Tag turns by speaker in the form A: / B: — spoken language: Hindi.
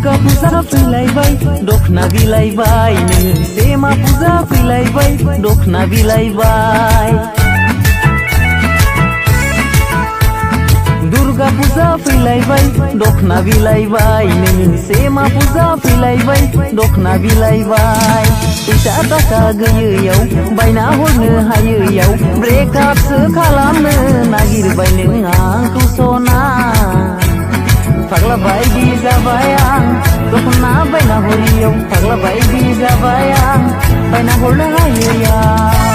A: दुर्गा पूजा फैलायबाय दखना बिलायबाय नों सेमा पूजा फैलायबाय दखना बिलायबाय दुर्गा पूजा फैलायबाय दखना बिलायबाय नों सेमा पूजा फैलायबाय दखना बिलायबाय फैसा थाखा गैयैयाव बायना हरनो हायैयाव ब्रेकआपसो खालामनो नागिरबाय नों आंखौ सना फाग्ला बायदि जाबाय आं दखना बायना हरियाव फाग्ला बायदि जाबाय आं बायना हरनो हायैयाव